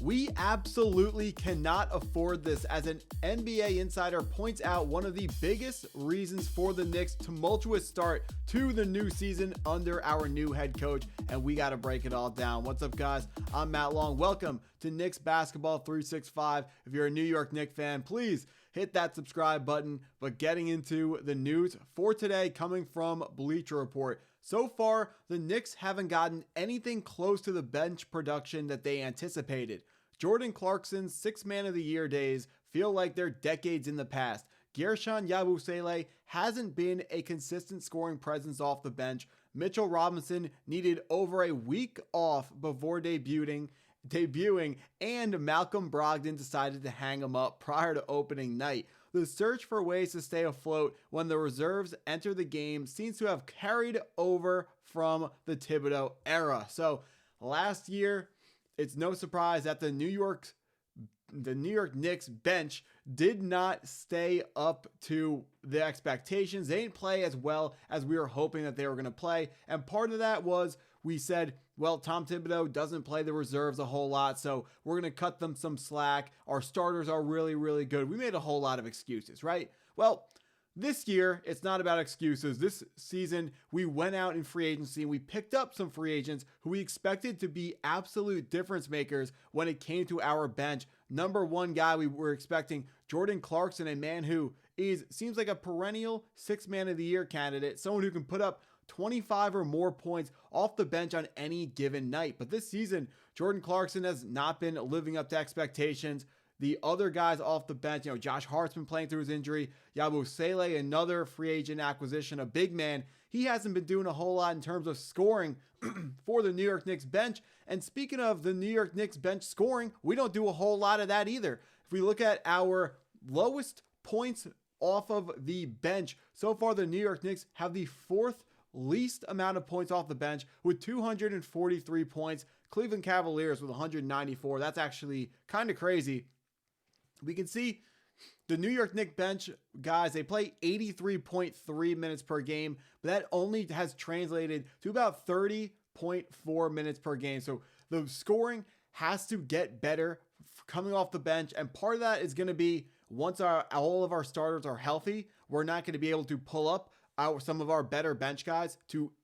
We absolutely cannot afford this, as an NBA insider points out one of the biggest reasons for the Knicks' tumultuous start to the new season under our new head coach, and we got to break it all down. What's up, guys? I'm Matt Long. Welcome to Knicks Basketball 365. If you're a New York Knicks fan, please hit that subscribe button. But getting into the news for today, coming from Bleacher Report. So far, the Knicks haven't gotten anything close to the bench production that they anticipated. Jordan Clarkson's 6 Man of the Year days feel like they're decades in the past. Guerschon Yabusele hasn't been a consistent scoring presence off the bench. Mitchell Robinson needed over a week off before debuting, and Malcolm Brogdon decided to hang him up prior to opening night. The search for ways to stay afloat when the reserves enter the game seems to have carried over from the Thibodeau era. So last year, it's no surprise that the New York Knicks bench did not stay up to the expectations. They didn't play as well as we were hoping that they were going to play. And part of that was we said, well, Tom Thibodeau doesn't play the reserves a whole lot, so we're going to cut them some slack. Our starters are really, really good. We made a whole lot of excuses, right? Well, this year, it's not about excuses. This season, we went out in free agency and we picked up some free agents who we expected to be absolute difference makers when it came to our bench. Number one guy, we were expecting Jordan Clarkson, a man who seems like a perennial 6 Man of the Year candidate, someone who can put up 25 or more points off the bench on any given night. But this season, Jordan Clarkson has not been living up to expectations. The other guys off the bench, Josh Hart's been playing through his injury. Yabusele, another free agent acquisition, a big man. He hasn't been doing a whole lot in terms of scoring for the New York Knicks bench. And speaking of the New York Knicks bench scoring, we don't do a whole lot of that either. If we look at our lowest points off of the bench, so far the New York Knicks have the fourth least amount of points off the bench with 243 points. Cleveland Cavaliers with 194. That's actually kind of crazy. We can see the New York Knicks bench guys, they play 83.3 minutes per game, but that only has translated to about 30.4 minutes per game. So the scoring has to get better coming off the bench. And part of that is going to be once all of our starters are healthy, we're not going to be able to pull up some of our better bench guys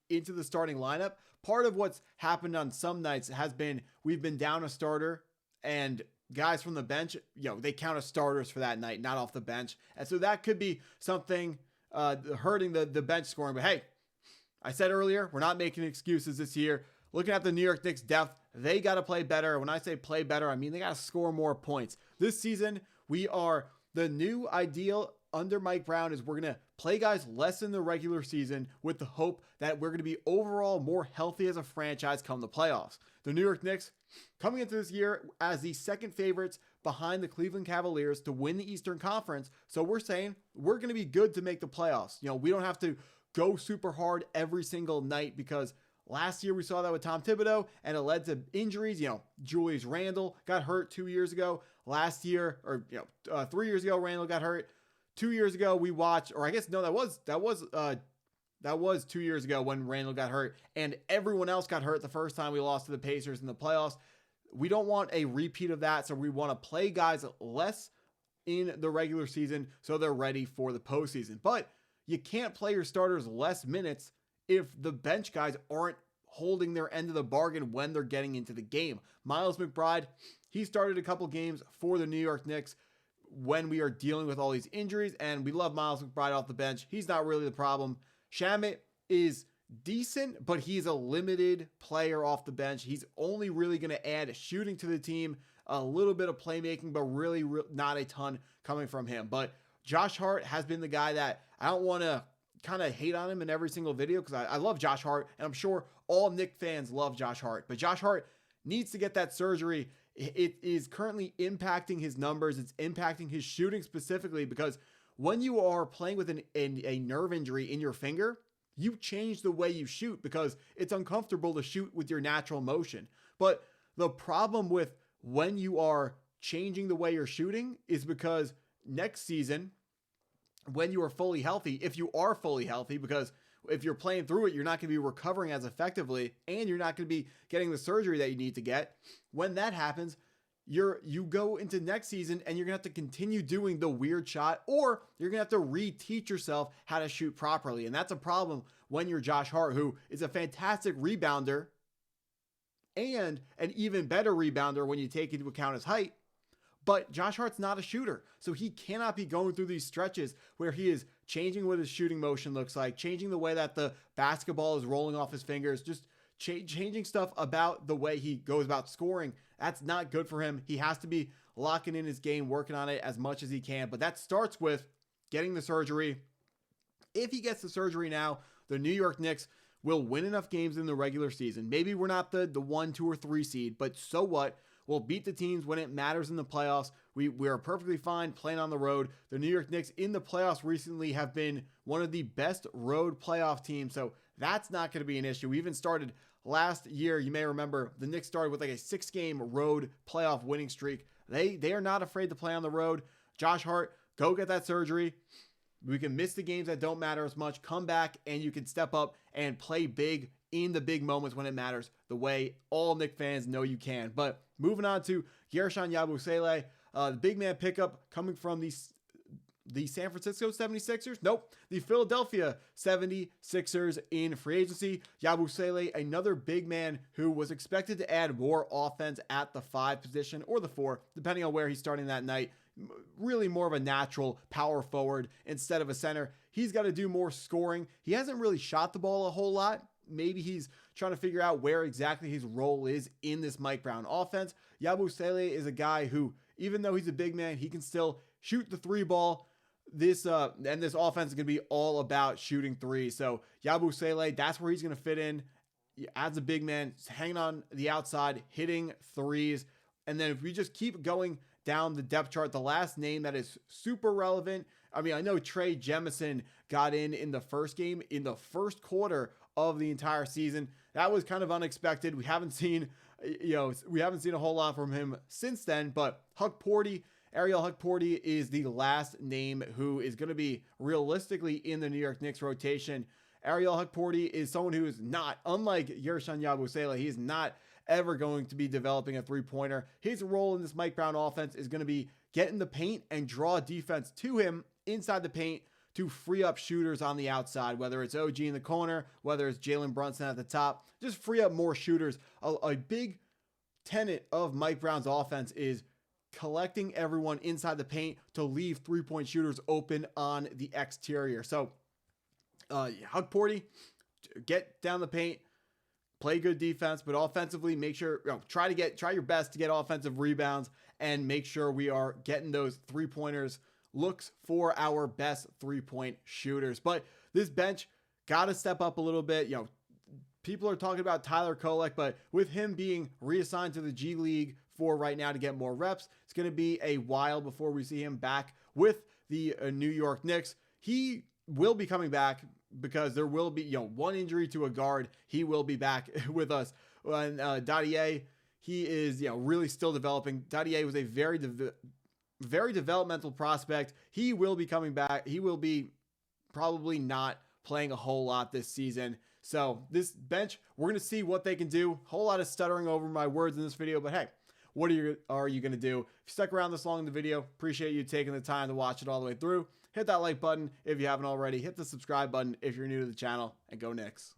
into the starting lineup. Part of what's happened on some nights has been we've been down a starter and guys from the bench, they count as starters for that night, not off the bench. And so that could be something hurting the bench scoring. But hey, I said earlier, we're not making excuses this year. Looking at the New York Knicks depth, they got to play better. When I say play better, I mean they got to score more points. This season, the new ideal under Mike Brown is we're going to play guys less in the regular season with the hope that we're going to be overall more healthy as a franchise come the playoffs. The New York Knicks coming into this year as the second favorites behind the Cleveland Cavaliers to win the Eastern Conference. So we're saying we're going to be good to make the playoffs. We don't have to go super hard every single night because last year we saw that with Tom Thibodeau and it led to injuries. Julius Randle got hurt 2 years ago. Last year, 3 years ago, Randle got hurt. 2 years ago we watched, or I guess no, that was 2 years ago when Randle got hurt and everyone else got hurt the first time we lost to the Pacers in the playoffs. We don't want a repeat of that, so we want to play guys less in the regular season so they're ready for the postseason. But you can't play your starters less minutes if the bench guys aren't holding their end of the bargain when they're getting into the game. Miles McBride, he started a couple games for the New York Knicks when we are dealing with all these injuries, and we love Miles McBride off the bench. He's not really the problem. Shamet is decent, but he's a limited player off the bench. He's only really going to add shooting to the team, a little bit of playmaking, but really not a ton coming from him. But Josh Hart has been the guy that I don't want to kind of hate on him in every single video because I love Josh Hart, and I'm sure all Knicks fans love Josh Hart. But Josh Hart needs to get that surgery. It is currently impacting his numbers. It's impacting his shooting specifically because when you are playing with a nerve injury in your finger, you change the way you shoot because it's uncomfortable to shoot with your natural motion. But the problem with when you are changing the way you're shooting is because next season, when you are fully healthy, if you are fully healthy, because if you're playing through it, you're not going to be recovering as effectively and you're not going to be getting the surgery that you need to get. When that happens, you go into next season and you're gonna have to continue doing the weird shot, or you're gonna have to reteach yourself how to shoot properly. And that's a problem when you're Josh Hart, who is a fantastic rebounder and an even better rebounder when you take into account his height. But Josh Hart's not a shooter, so he cannot be going through these stretches where he is changing what his shooting motion looks like, changing the way that the basketball is rolling off his fingers, just changing stuff about the way he goes about scoring. That's not good for him. He has to be locking in his game, working on it as much as he can. But that starts with getting the surgery. If he gets the surgery now, the New York Knicks will win enough games in the regular season. Maybe we're not the 1, 2, or 3 seed, but so what? We'll beat the teams when it matters in the playoffs. We are perfectly fine playing on the road. The New York Knicks in the playoffs recently have been one of the best road playoff teams, so that's not going to be an issue. We even started last year, you may remember, the Knicks started with like a 6-game road playoff winning streak. They are not afraid to play on the road. Josh Hart, go get that surgery. We can miss the games that don't matter as much, come back, and you can step up and play big in the big moments when it matters, the way all Knicks fans know you can. But moving on to Guerschon Yabusele, the big man pickup coming from the San Francisco 76ers? Nope. The Philadelphia 76ers in free agency. Yabusele, another big man who was expected to add more offense at the 5 position or the 4, depending on where he's starting that night. Really more of a natural power forward instead of a center. He's got to do more scoring. He hasn't really shot the ball a whole lot. Maybe he's trying to figure out where exactly his role is in this Mike Brown offense. Yabusele is a guy who, even though he's a big man, he can still shoot the 3 ball. This offense is going to be all about shooting 3. So Yabusele, that's where he's going to fit in as a big man, hanging on the outside, hitting 3s. And then if we just keep going down the depth chart, the last name that is super relevant, I mean, I know Trey Jemison got in the first game, in the first quarter of the entire season. That was kind of unexpected. We haven't seen a whole lot from him since then, but Ariel Hukporti is the last name who is going to be realistically in the New York Knicks rotation. Ariel Hukporti is someone who is not, unlike Guerschon Yabusele, he is not ever going to be developing a 3-pointer. His role in this Mike Brown offense is going to be get in the paint and draw defense to him inside the paint to free up shooters on the outside, whether it's OG in the corner, whether it's Jalen Brunson at the top, just free up more shooters. A big tenet of Mike Brown's offense is collecting everyone inside the paint to leave 3-point shooters open on the exterior. So Hukporti, get down the paint, play good defense, but offensively, make sure, try your best to get offensive rebounds and make sure we are getting those 3-pointers looks for our best 3-point shooters. But this bench got to step up a little bit. People are talking about Tyler Kolek, but with him being reassigned to the G League for right now to get more reps, it's going to be a while before we see him back with the New York Knicks. He will be coming back because there will be, one injury to a guard. He will be back with us. And Dadier, he is, really still developing. Dadier was a very developmental prospect. He will be coming back. He will be probably not playing a whole lot this season. So this bench, we're going to see what they can do. Whole lot of stuttering over my words in this video, but hey, what are you going to do? If you stuck around this long in the video, appreciate you taking the time to watch it all the way through. Hit that like button if you haven't already. Hit the subscribe button if you're new to the channel, and go Knicks.